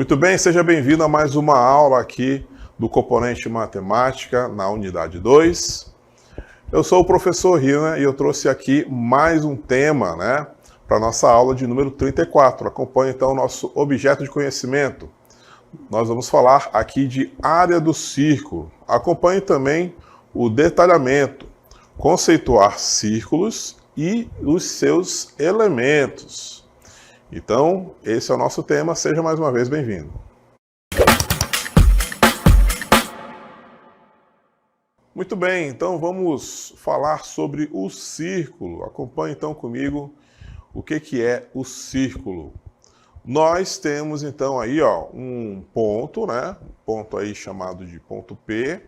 Muito bem, seja bem-vindo a mais uma aula aqui do componente matemática na unidade 2. Eu sou o professor Rina e eu trouxe aqui mais um tema, para a nossa aula de número 34. Acompanhe então o nosso objeto de conhecimento. Nós vamos falar aqui de área do círculo. Acompanhe também o detalhamento, conceituar círculos e os seus elementos. Então, esse é o nosso tema. Seja mais uma vez bem-vindo. Muito bem, então vamos falar sobre o círculo. Acompanhe então comigo o que é o círculo. Nós temos então aí um ponto, um ponto aí chamado de ponto P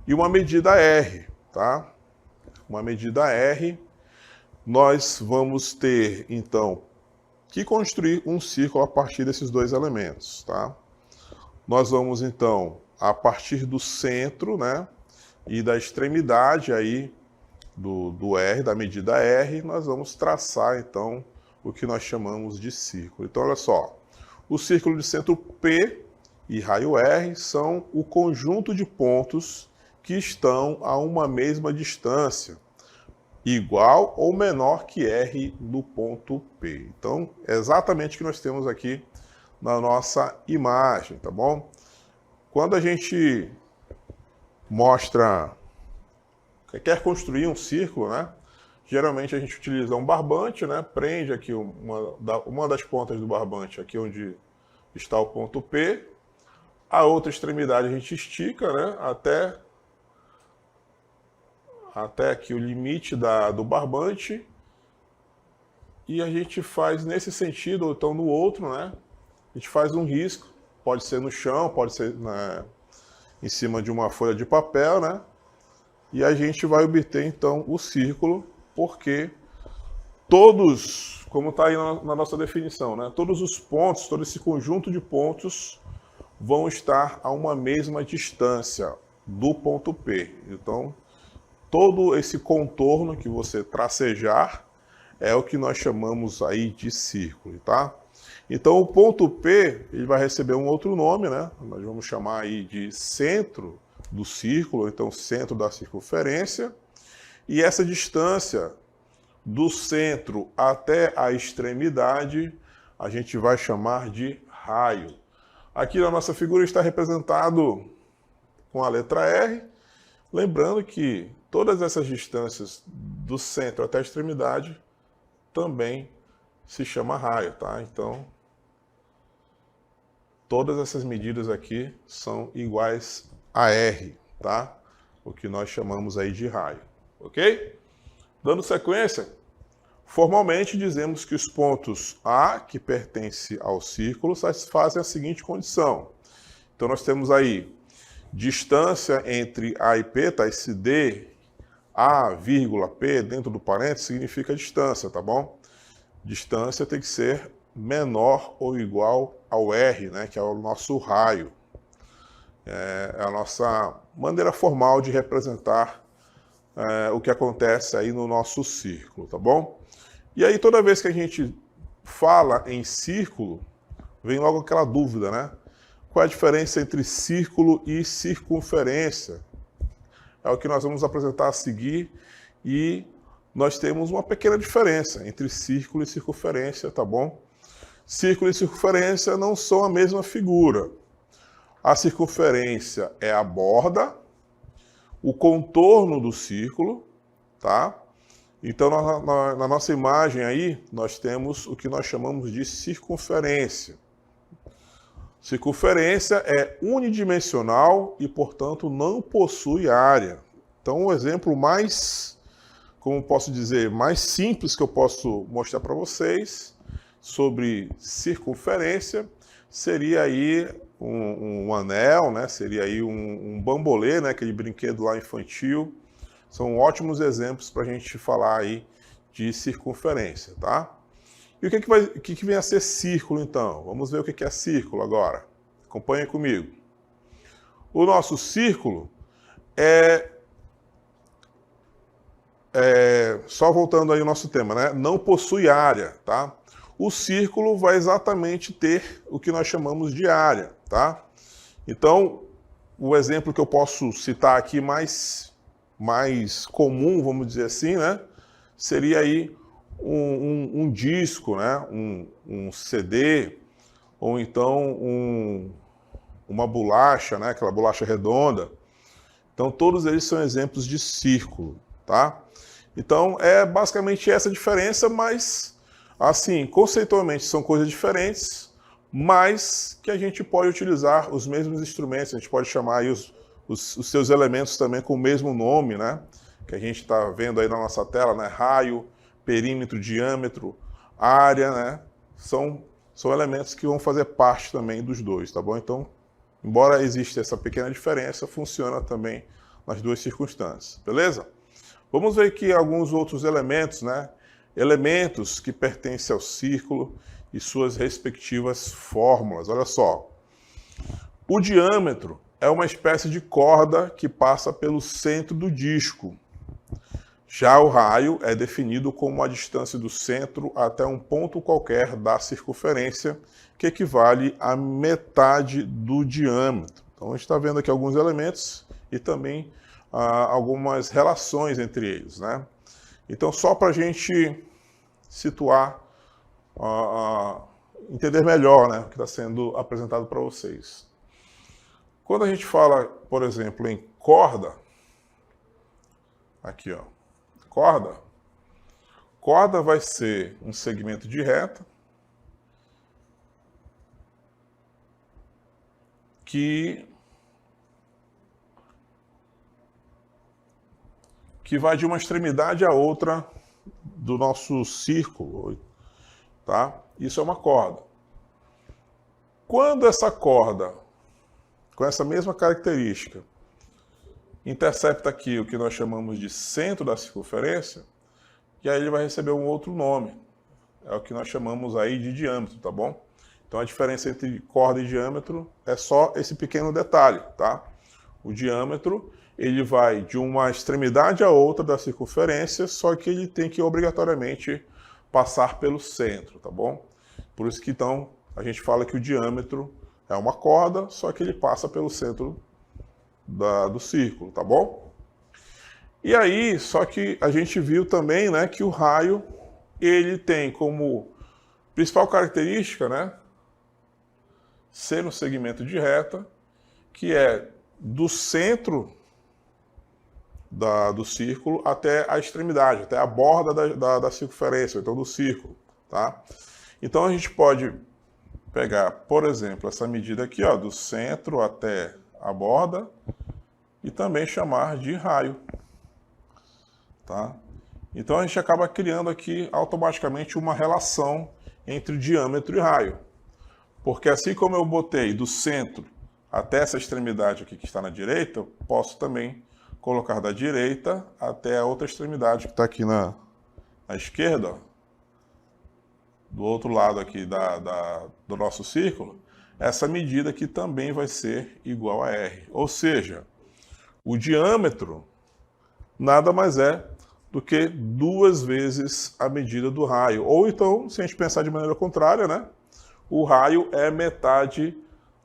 e uma medida R, tá? Uma medida R. Nós vamos ter então que construir um círculo a partir desses dois elementos, tá? Nós vamos então a partir do centro, e da extremidade aí do R, da medida R, nós vamos traçar então o que nós chamamos de círculo. Então olha só, o círculo de centro P e raio R são o conjunto de pontos que estão a uma mesma distância, igual ou menor que R do ponto P. Então é exatamente o que nós temos aqui na nossa imagem, tá bom? Quando a gente quer construir um círculo, geralmente a gente utiliza um barbante, prende aqui uma das pontas do barbante aqui onde está o ponto P, a outra extremidade a gente estica, até aqui o limite do barbante, e a gente faz nesse sentido, ou então no outro, a gente faz um risco, pode ser no chão, pode ser em cima de uma folha de papel, e a gente vai obter então o círculo, porque todos, como está aí na nossa definição, todos os pontos, todo esse conjunto de pontos vão estar a uma mesma distância do ponto P. Então, todo esse contorno que você tracejar é o que nós chamamos aí de círculo, tá? Então o ponto P, ele vai receber um outro nome, Nós vamos chamar aí de centro do círculo, ou então centro da circunferência. E essa distância do centro até a extremidade, a gente vai chamar de raio. Aqui na nossa figura está representado com a letra R, lembrando que todas essas distâncias do centro até a extremidade também se chama raio, tá? Então, todas essas medidas aqui são iguais a R, tá? O que nós chamamos aí de raio, ok? Dando sequência, formalmente dizemos que os pontos A, que pertence ao círculo, satisfazem a seguinte condição. Então, nós temos aí distância entre A e P, tá? Esse D, A, vírgula, P, dentro do parênteses, significa distância, tá bom? Distância tem que ser menor ou igual ao R, que é o nosso raio. É a nossa maneira formal de representar o que acontece aí no nosso círculo, tá bom? E aí toda vez que a gente fala em círculo, vem logo aquela dúvida, Qual é a diferença entre círculo e circunferência? É o que nós vamos apresentar a seguir e nós temos uma pequena diferença entre círculo e circunferência, tá bom? Círculo e circunferência não são a mesma figura. A circunferência é a borda, o contorno do círculo, tá? Então, na nossa imagem aí, nós temos o que nós chamamos de circunferência. Circunferência é unidimensional e, portanto, não possui área. Então, um exemplo mais, como posso dizer, mais simples que eu posso mostrar para vocês sobre circunferência seria aí um anel, seria aí um bambolê, aquele brinquedo lá infantil. São ótimos exemplos para a gente falar aí de circunferência, tá? E o que vem a ser círculo, então? Vamos ver o que é círculo agora. Acompanhe comigo. O nosso círculo só voltando aí ao nosso tema, não possui área, tá? o círculo vai exatamente ter o que nós chamamos de área, tá? Então, o exemplo que eu posso citar aqui mais comum, vamos dizer assim, né? Seria aí um disco, né? Um CD, ou então uma bolacha, né? Aquela bolacha redonda. Então, todos eles são exemplos de círculo, tá? Então, é basicamente essa a diferença, mas, assim, conceitualmente são coisas diferentes, mas que a gente pode utilizar os mesmos instrumentos, a gente pode chamar aí os seus elementos também com o mesmo nome, né? Que a gente está vendo aí na nossa tela, né? Raio, perímetro, diâmetro, área, né? São elementos que vão fazer parte também dos dois, tá bom? Então, embora exista essa pequena diferença, funciona também nas duas circunstâncias, beleza? Vamos ver aqui alguns outros elementos, né? Elementos que pertencem ao círculo e suas respectivas fórmulas. Olha só. O diâmetro é uma espécie de corda que passa pelo centro do disco. Já o raio é definido como a distância do centro até um ponto qualquer da circunferência, que equivale à metade do diâmetro. Então, a gente está vendo aqui alguns elementos e também algumas relações entre eles, né? Então, só para a gente situar, entender melhor, né, o que está sendo apresentado para vocês. Quando a gente fala, por exemplo, em corda, aqui, ó, corda vai ser um segmento de reta que vai de uma extremidade à outra do nosso círculo, tá? Isso é uma corda. Quando essa corda, com essa mesma característica, intercepta aqui o que nós chamamos de centro da circunferência, e aí ele vai receber um outro nome. É o que nós chamamos aí de diâmetro, tá bom? Então a diferença entre corda e diâmetro é só esse pequeno detalhe, tá? O diâmetro, ele vai de uma extremidade a outra da circunferência, só que ele tem que obrigatoriamente passar pelo centro, tá bom? Por isso que então a gente fala que o diâmetro é uma corda, só que ele passa pelo centro do círculo, tá bom? E aí, só que a gente viu também, né, que o raio, ele tem como principal característica, né, ser um segmento de reta, que é do centro do círculo até a extremidade, até a borda da circunferência, então do círculo, tá? Então a gente pode pegar, por exemplo, essa medida aqui, ó, do centro até a borda, e também chamar de raio, tá? Então a gente acaba criando aqui automaticamente uma relação entre diâmetro e raio. Porque assim como eu botei do centro até essa extremidade aqui que está na direita, eu posso também colocar da direita até a outra extremidade que está aqui na esquerda, ó, do outro lado aqui do nosso círculo. Essa medida aqui também vai ser igual a R. Ou seja, o diâmetro nada mais é do que 2 vezes a medida do raio. Ou então, se a gente pensar de maneira contrária, né? O raio é metade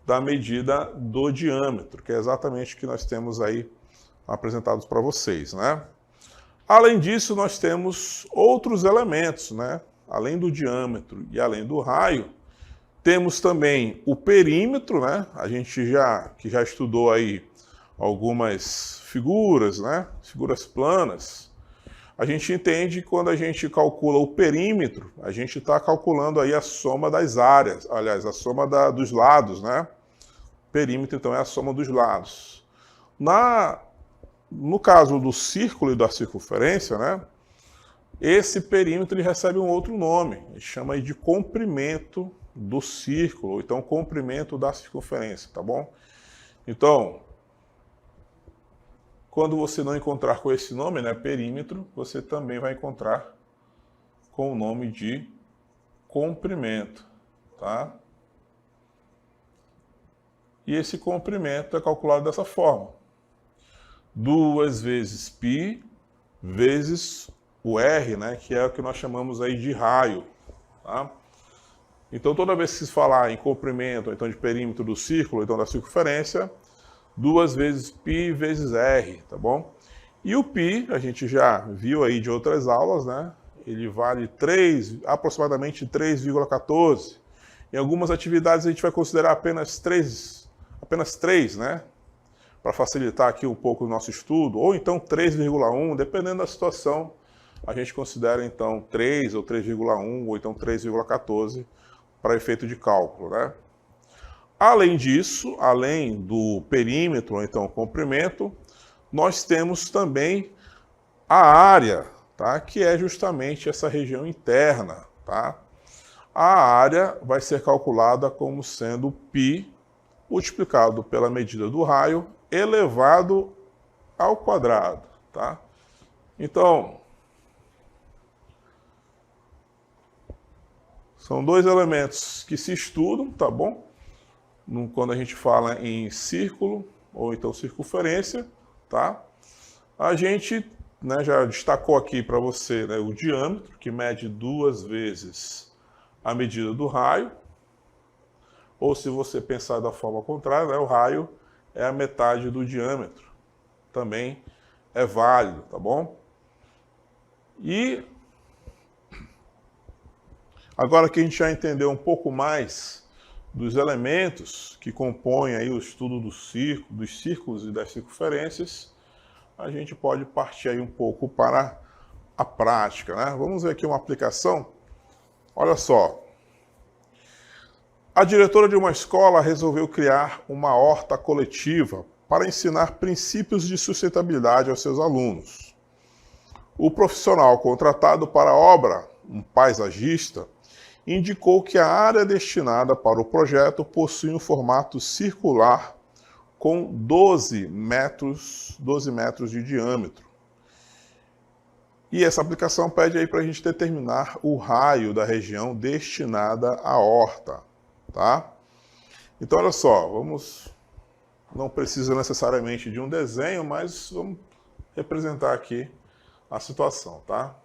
da medida do diâmetro, que é exatamente o que nós temos aí apresentados para vocês, né? Além disso, nós temos outros elementos, né? Além do diâmetro e além do raio, temos também o perímetro, né? A gente já estudou aí algumas figuras, né? Figuras planas. A gente entende que quando a gente calcula o perímetro, a gente está calculando aí a soma das áreas, aliás, a soma dos lados, né? Perímetro, então, é a soma dos lados. No caso do círculo e da circunferência, né? Esse perímetro ele recebe um outro nome, a gente chama aí de comprimento do círculo, ou então comprimento da circunferência, tá bom? Então, quando você não encontrar com esse nome, né, perímetro, você também vai encontrar com o nome de comprimento, tá? E esse comprimento é calculado dessa forma. 2 vezes π vezes o R, né, que é o que nós chamamos aí de raio, tá? Então, toda vez que se falar em comprimento, ou então de perímetro do círculo, ou então da circunferência, 2 vezes π vezes r, tá bom? E o π, a gente já viu aí de outras aulas, né? Ele vale aproximadamente 3,14. Em algumas atividades a gente vai considerar apenas 3, né? Para facilitar aqui um pouco o nosso estudo, ou então 3,1, dependendo da situação, a gente considera então 3 ou 3,1 ou então 3,14 para efeito de cálculo, né? Além disso, além do perímetro ou então comprimento, nós temos também a área, tá? Que é justamente essa região interna, tá? A área vai ser calculada como sendo π multiplicado pela medida do raio elevado ao quadrado, tá? Então, são 2 elementos que se estudam, tá bom? Quando a gente fala em círculo ou então circunferência, tá? A gente, né, já destacou aqui para você, né, o diâmetro, que mede 2 vezes a medida do raio, ou se você pensar da forma contrária, né, o raio é a metade do diâmetro. Também é válido, tá bom? E agora que a gente já entendeu um pouco mais dos elementos que compõem aí o estudo dos círculos e das circunferências, a gente pode partir aí um pouco para a prática, né? Vamos ver aqui uma aplicação. Olha só. A diretora de uma escola resolveu criar uma horta coletiva para ensinar princípios de sustentabilidade aos seus alunos. O profissional contratado para a obra, um paisagista, indicou que a área destinada para o projeto possui um formato circular com 12 metros de diâmetro. E essa aplicação pede aí para a gente determinar o raio da região destinada à horta, tá? Então, olha só, não precisa necessariamente de um desenho, mas vamos representar aqui a situação, tá?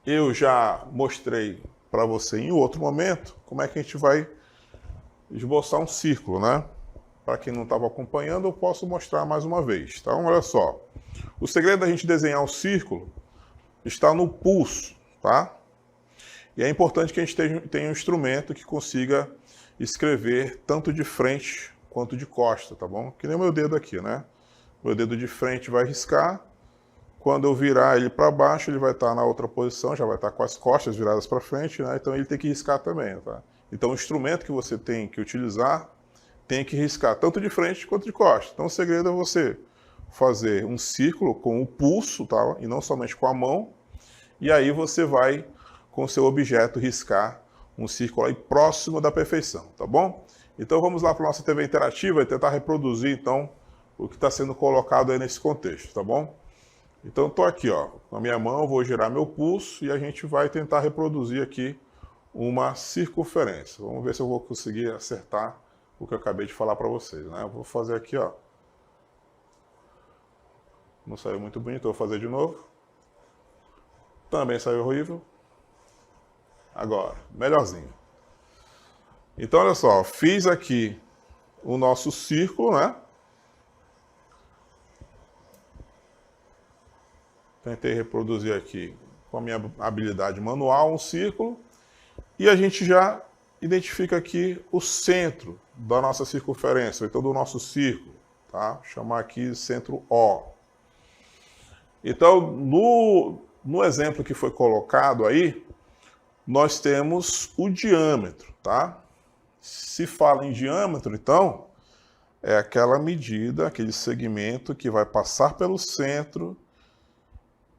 Eu já mostrei para você em outro momento como é que a gente vai esboçar um círculo, né? Para quem não estava acompanhando, eu posso mostrar mais uma vez. Então, olha só. O segredo da gente desenhar um círculo está no pulso, tá? E é importante que a gente tenha um instrumento que consiga escrever tanto de frente quanto de costa, tá bom? Que nem o meu dedo aqui, né? Meu dedo de frente vai riscar. Quando eu virar ele para baixo, ele vai estar na outra posição, já vai estar com as costas viradas para frente, né? Então ele tem que riscar também, tá? Então o instrumento que você tem que utilizar tem que riscar tanto de frente quanto de costas. Então o segredo é você fazer um círculo com o pulso, tá? E não somente com a mão. E aí você vai, com o seu objeto, riscar um círculo aí próximo da perfeição, tá bom? Então vamos lá para a nossa TV interativa e tentar reproduzir, então, o que está sendo colocado aí nesse contexto, tá bom? Então estou aqui, ó, com a minha mão, vou girar meu pulso e a gente vai tentar reproduzir aqui uma circunferência. Vamos ver se eu vou conseguir acertar o que eu acabei de falar para vocês, né? Eu vou fazer aqui, ó. Não saiu muito bonito, eu vou fazer de novo. Também saiu horrível. Agora, melhorzinho. Então, olha só, fiz aqui o nosso círculo, né? Tentei reproduzir aqui com a minha habilidade manual um círculo. E a gente já identifica aqui o centro da nossa circunferência, então do nosso círculo, tá? Vou chamar aqui de centro O. Então, no exemplo que foi colocado aí, nós temos o diâmetro, tá? Se fala em diâmetro, então, é aquela medida, aquele segmento que vai passar pelo centro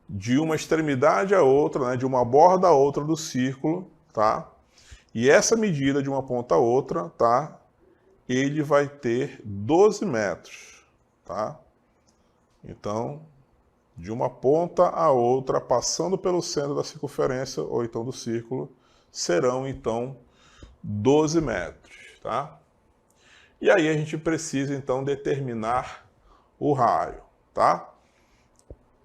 de uma extremidade a outra, né, de uma borda a outra do círculo, tá? E essa medida de uma ponta a outra, tá? Ele vai ter 12 metros, tá? Então, de uma ponta a outra, passando pelo centro da circunferência, ou então do círculo, serão, então, 12 metros, tá? E aí a gente precisa, então, determinar o raio, tá?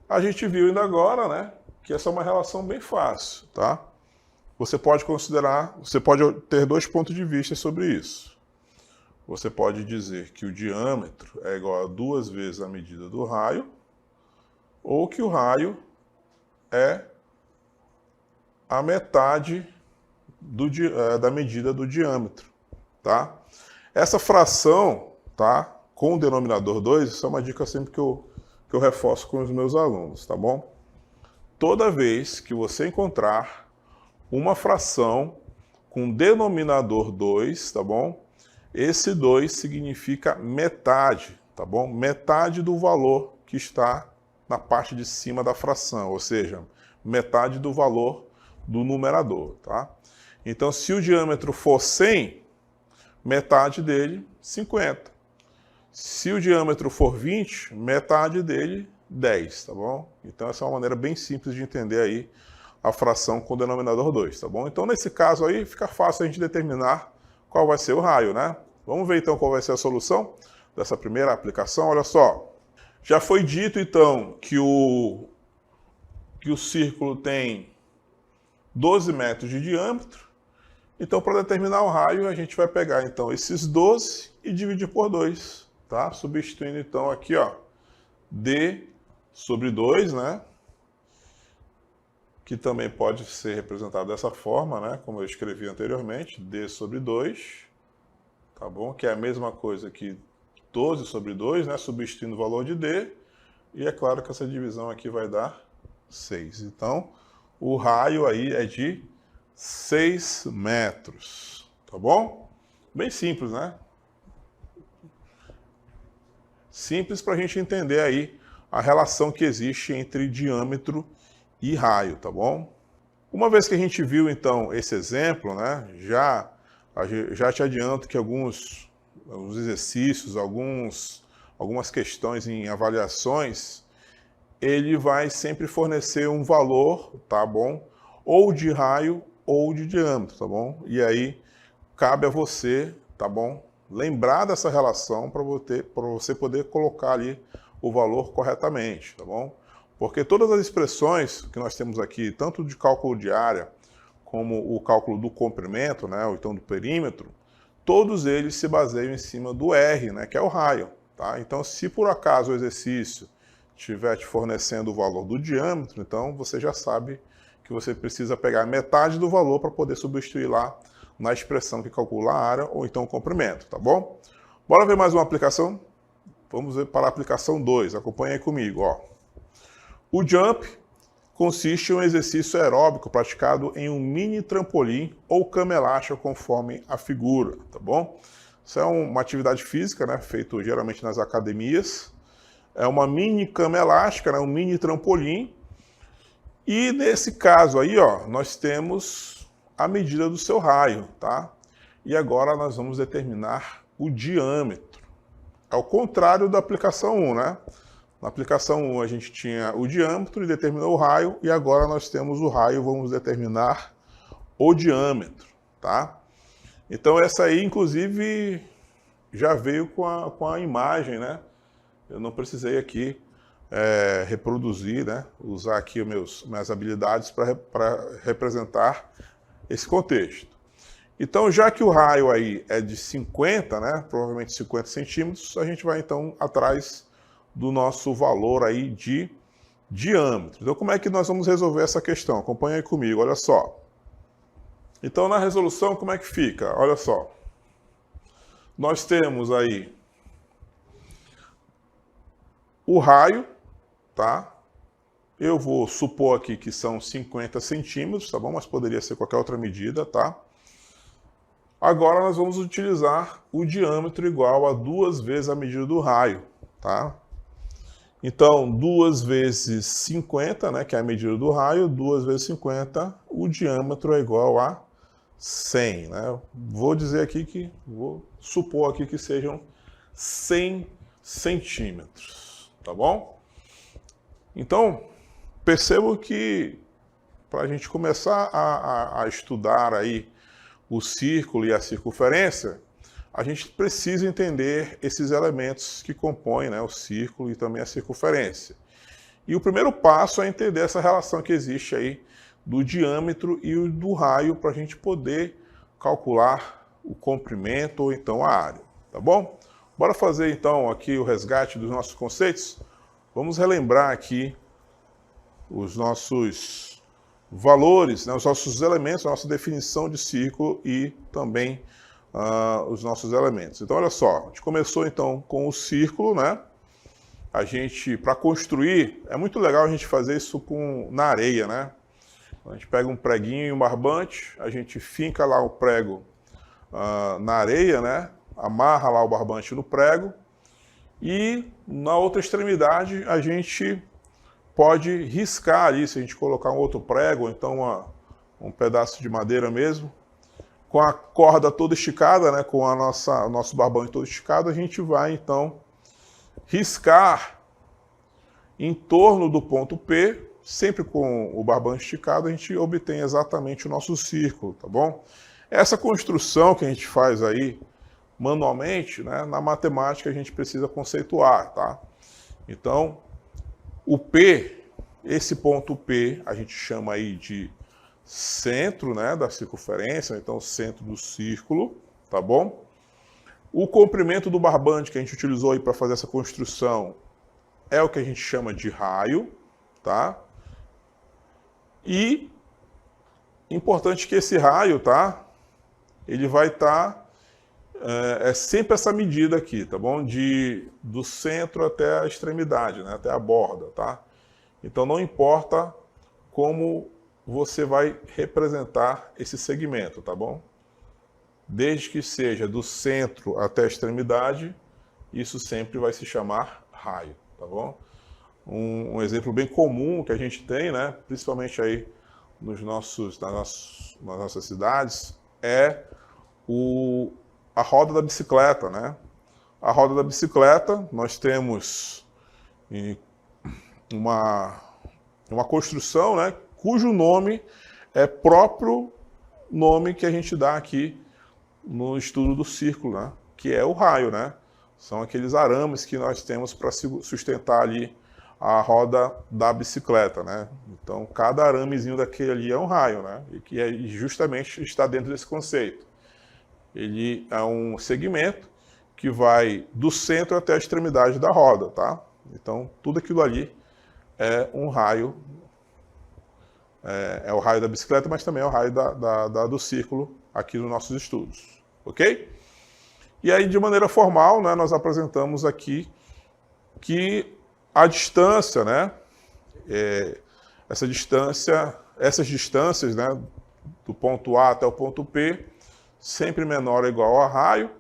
A gente viu ainda agora, né, que essa é uma relação bem fácil, tá? você pode ter dois pontos de vista sobre isso. Você pode dizer que o diâmetro é igual a 2 vezes a medida do raio, ou que o raio é a metade da medida do diâmetro, tá? Essa fração, tá, com o denominador 2, isso é uma dica sempre que eu reforço com os meus alunos, tá bom? Toda vez que você encontrar uma fração com denominador 2, tá bom? Esse 2 significa metade, tá bom? Metade do valor que está na parte de cima da fração, ou seja, metade do valor do numerador, tá? Então, se o diâmetro for 100, metade dele, 50. Se o diâmetro for 20, metade dele, 10, tá bom? Então, essa é uma maneira bem simples de entender aí a fração com denominador 2, tá bom? Então, nesse caso aí, fica fácil a gente determinar qual vai ser o raio, né? Vamos ver, então, qual vai ser a solução dessa primeira aplicação. Olha só. Já foi dito, então, que o círculo tem 12 metros de diâmetro. Então, para determinar o raio, a gente vai pegar, então, esses 12 e dividir por 2, tá? Substituindo, então, aqui, ó, D sobre 2, né? Que também pode ser representado dessa forma, né? Como eu escrevi anteriormente, D sobre 2, tá bom? Que é a mesma coisa que 12 sobre 2, né? Substituindo o valor de D. E é claro que essa divisão aqui vai dar 6. Então, o raio aí é de 6 metros, tá bom? Bem simples, né? Simples para a gente entender aí a relação que existe entre diâmetro e raio, tá bom? Uma vez que a gente viu, então, esse exemplo, né? Já te adianto que alguns exercícios, algumas questões em avaliações, ele vai sempre fornecer um valor, tá bom? Ou de raio ou de diâmetro, tá bom? E aí cabe a você, tá bom? Lembrar dessa relação para você poder colocar ali o valor corretamente, tá bom? Porque todas as expressões que nós temos aqui, tanto de cálculo de área, como o cálculo do comprimento, né, ou então do perímetro, todos eles se baseiam em cima do R, né, que é o raio, tá? Então, se por acaso o exercício estiver te fornecendo o valor do diâmetro, então você já sabe que você precisa pegar metade do valor para poder substituir lá na expressão que calcula a área ou então o comprimento, tá bom? Bora ver mais uma aplicação? Vamos ver para a aplicação 2, acompanha aí comigo, ó. O jump consiste em um exercício aeróbico praticado em um mini trampolim ou cama elástica, conforme a figura, tá bom? Isso é uma atividade física, né, feito geralmente nas academias. É uma mini cama elástica, né, um mini trampolim. E nesse caso aí, ó, nós temos a medida do seu raio, tá? E agora nós vamos determinar o diâmetro. É o contrário da aplicação 1, né? Na aplicação 1 a gente tinha o diâmetro e determinou o raio, e agora nós temos o raio, vamos determinar o diâmetro, tá? Então essa aí, inclusive, já veio com a imagem, né? Eu não precisei aqui reproduzir, né? Usar aqui minhas habilidades para representar esse contexto. Então, já que o raio aí é de 50, né? Provavelmente 50 centímetros, a gente vai então atrás do nosso valor aí de diâmetro. Então, como é que nós vamos resolver essa questão? Acompanha aí comigo, olha só. Então, na resolução, como é que fica? Olha só. Nós temos aí o raio, tá? Eu vou supor aqui que são 50 centímetros, tá bom? Mas poderia ser qualquer outra medida, tá? Agora nós vamos utilizar o diâmetro igual a 2 vezes a medida do raio, tá? Então, 2 vezes 50, né, que é a medida do raio, 2 vezes 50, o diâmetro é igual a 100, né? Vou supor aqui que sejam 100 centímetros, tá bom? Então, percebo que para a gente começar a estudar aí o círculo e a circunferência, a gente precisa entender esses elementos que compõem, né, o círculo e também a circunferência. E o primeiro passo é entender essa relação que existe aí do diâmetro e do raio para a gente poder calcular o comprimento ou então a área, tá bom? Bora fazer então aqui o resgate dos nossos conceitos? Vamos relembrar aqui os nossos valores, né, os nossos elementos, a nossa definição de círculo e também os nossos elementos. Então, olha só, a gente começou então com o círculo, né? A gente, para construir, é muito legal a gente fazer isso na areia, né? A gente pega um preguinho e um barbante, a gente finca lá o prego na areia, né? Amarra lá o barbante no prego e na outra extremidade a gente pode riscar ali, se a gente colocar um outro prego, ou então um pedaço de madeira mesmo, com a corda toda esticada, né? Com o nosso barbante todo esticado, a gente vai então riscar em torno do ponto P, sempre com o barbante esticado, a gente obtém exatamente o nosso círculo, tá bom? Essa construção que a gente faz aí manualmente, né, na matemática a gente precisa conceituar, tá? Então, o P, esse ponto P, a gente chama aí de centro, né, da circunferência, então centro do círculo, tá bom? O comprimento do barbante que a gente utilizou aí para fazer essa construção é o que a gente chama de raio, tá? E importante que esse raio, tá? Ele vai estar é sempre essa medida aqui, tá bom? Do centro até a extremidade, né? Até a borda, tá? Então não importa como você vai representar esse segmento, tá bom? Desde que seja do centro até a extremidade, isso sempre vai se chamar raio, tá bom? Um exemplo bem comum que a gente tem, né, principalmente aí nas nossas cidades, é a roda da bicicleta, né? A roda da bicicleta, nós temos uma construção, né, cujo nome é próprio nome que a gente dá aqui no estudo do círculo, né? Que é o raio, né? São aqueles arames que nós temos para sustentar ali a roda da bicicleta, né? Então, cada aramezinho daquele ali é um raio, né? E que justamente está dentro desse conceito. Ele é um segmento que vai do centro até a extremidade da roda, tá? Então, tudo aquilo ali é um raio, é o raio da bicicleta, mas também é o raio do círculo aqui nos nossos estudos, ok? E aí, de maneira formal, né, nós apresentamos aqui que a distância, né, essas distâncias, né, do ponto A até o ponto P, sempre menor ou igual a raio,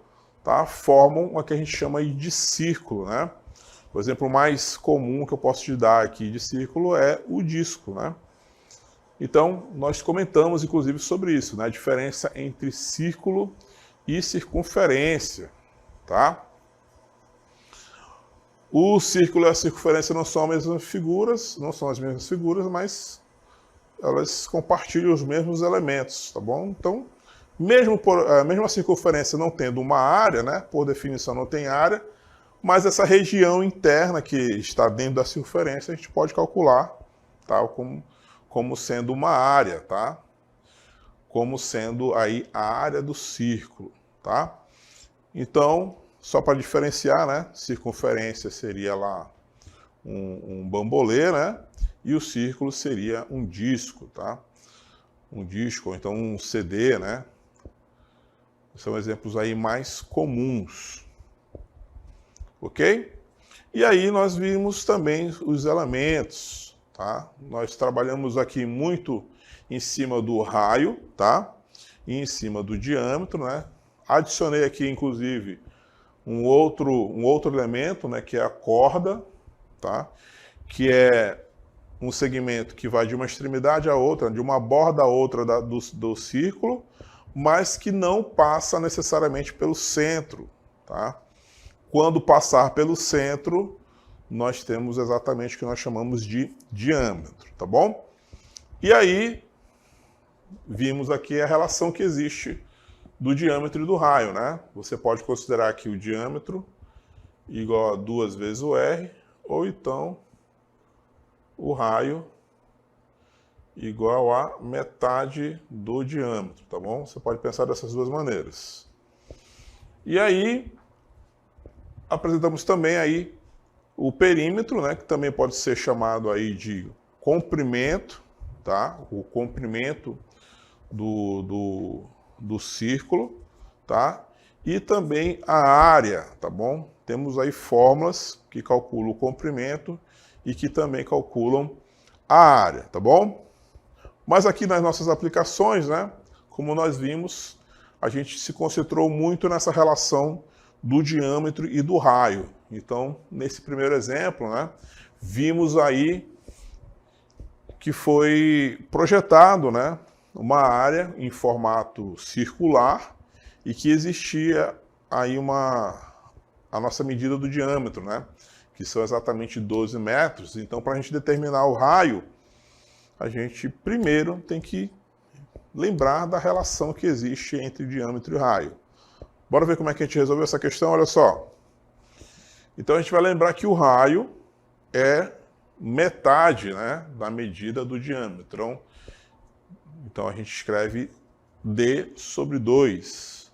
tá, formam o que a gente chama de círculo, né? O exemplo mais comum que eu posso te dar aqui de círculo é o disco, né? Então, nós comentamos, inclusive, sobre isso, né? A diferença entre círculo e circunferência, tá? O círculo e a circunferência não são as mesmas figuras, mas elas compartilham os mesmos elementos, tá bom? Então, mesmo a circunferência não tendo uma área, né? Por definição não tem área, mas essa região interna que está dentro da circunferência a gente pode calcular, tá? Como sendo uma área, tá? Como sendo aí a área do círculo, tá? Então, só para diferenciar, né? Circunferência seria lá um bambolê, né? E o círculo seria um disco, tá? Um disco, ou então um CD, né? São exemplos aí mais comuns, ok? E aí nós vimos também os elementos, tá? Nós trabalhamos aqui muito em cima do raio, tá? E em cima do diâmetro, né? Adicionei aqui, inclusive, um outro elemento, né? Que é a corda, tá? Que é um segmento que vai de uma extremidade à outra, de uma borda a outra do círculo, mas que não passa necessariamente pelo centro, tá? Quando passar pelo centro, nós temos exatamente o que nós chamamos de diâmetro, tá bom? E aí, vimos aqui a relação que existe do diâmetro e do raio, né? Você pode considerar aqui o diâmetro igual a 2 vezes o R, ou então o raio igual a metade do diâmetro, tá bom? Você pode pensar dessas duas maneiras. E aí, apresentamos também aí o perímetro, né, que também pode ser chamado aí de comprimento, tá? O comprimento do círculo, tá? E também a área, tá bom? Temos aí fórmulas que calculam o comprimento e que também calculam a área, tá bom? Mas aqui nas nossas aplicações, né, como nós vimos, a gente se concentrou muito nessa relação do diâmetro e do raio. Então, nesse primeiro exemplo, né, vimos aí que foi projetado, né, uma área em formato circular e que existia aí a nossa medida do diâmetro, né, que são exatamente 12 metros. Então, para a gente determinar o raio, a gente primeiro tem que lembrar da relação que existe entre diâmetro e raio. Bora ver como é que a gente resolveu essa questão? Olha só. Então, a gente vai lembrar que o raio é metade, né, da medida do diâmetro. Então, a gente escreve D sobre 2.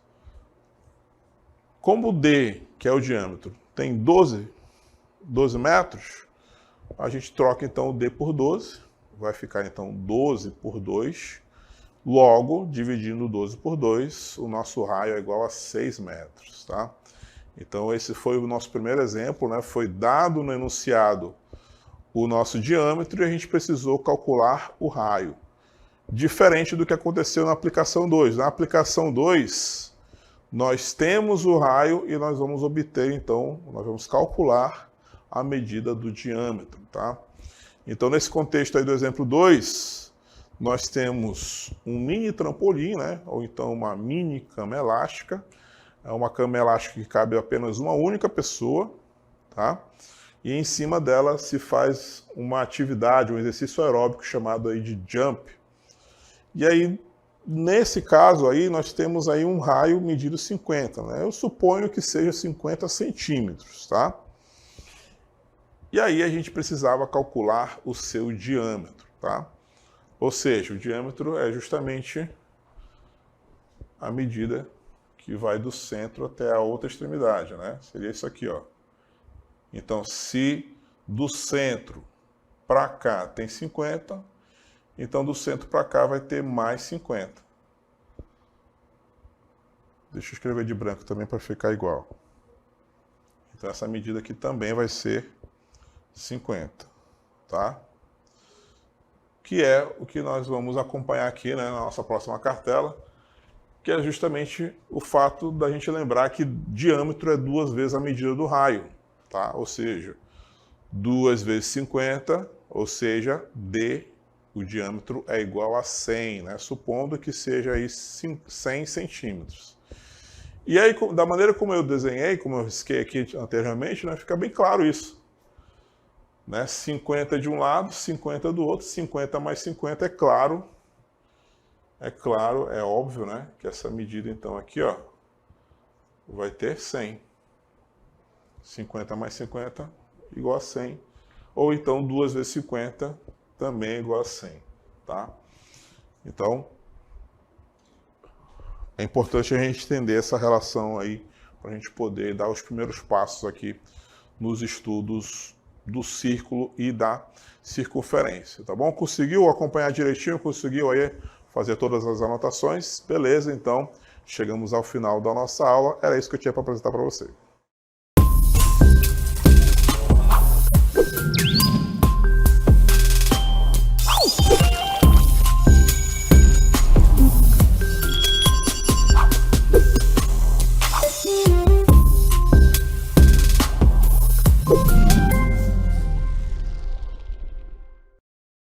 Como D, que é o diâmetro, tem 12 metros, a gente troca então o D por 12. Vai ficar então 12 por 2. Logo, dividindo 12 por 2, o nosso raio é igual a 6 metros, tá? Então, esse foi o nosso primeiro exemplo, né? Foi dado no enunciado o nosso diâmetro e a gente precisou calcular o raio. Diferente do que aconteceu na aplicação 2. Na aplicação 2, nós temos o raio e nós vamos obter, então, nós vamos calcular a medida do diâmetro, tá? Então, nesse contexto aí do exemplo 2, nós temos um mini trampolim, né? Ou então uma mini cama elástica. É uma cama elástica que cabe apenas uma única pessoa, tá? E em cima dela se faz uma atividade, um exercício aeróbico chamado aí de jump. E aí, nesse caso aí, nós temos aí um raio medido 50, né? Eu suponho que seja 50 centímetros, tá? E aí a gente precisava calcular o seu diâmetro, tá? Ou seja, o diâmetro é justamente a medida que vai do centro até a outra extremidade, né? Seria isso aqui, ó. Então, se do centro para cá tem 50, então do centro para cá vai ter mais 50. Deixa eu escrever de branco também para ficar igual. Então, essa medida aqui também vai ser 50, tá? Que é o que nós vamos acompanhar aqui, né, na nossa próxima cartela, que é justamente o fato da gente lembrar que diâmetro é 2 vezes a medida do raio, tá? Ou seja, 2 vezes 50, ou seja, D, o diâmetro é igual a 100, né? Supondo que seja aí 100 centímetros. E aí, da maneira como eu desenhei, como eu risquei aqui anteriormente, né, fica bem claro isso. Né? 50 de um lado, 50 do outro, 50 mais 50, é claro, é óbvio, né, que essa medida então aqui, ó, vai ter 100. 50 mais 50 igual a 100, ou então 2 vezes 50 também é igual a 100, tá? Então, é importante a gente entender essa relação aí, para a gente poder dar os primeiros passos aqui nos estudos do círculo e da circunferência, tá bom? Conseguiu acompanhar direitinho? Conseguiu aí fazer todas as anotações? Beleza, então chegamos ao final da nossa aula. Era isso que eu tinha para apresentar para você.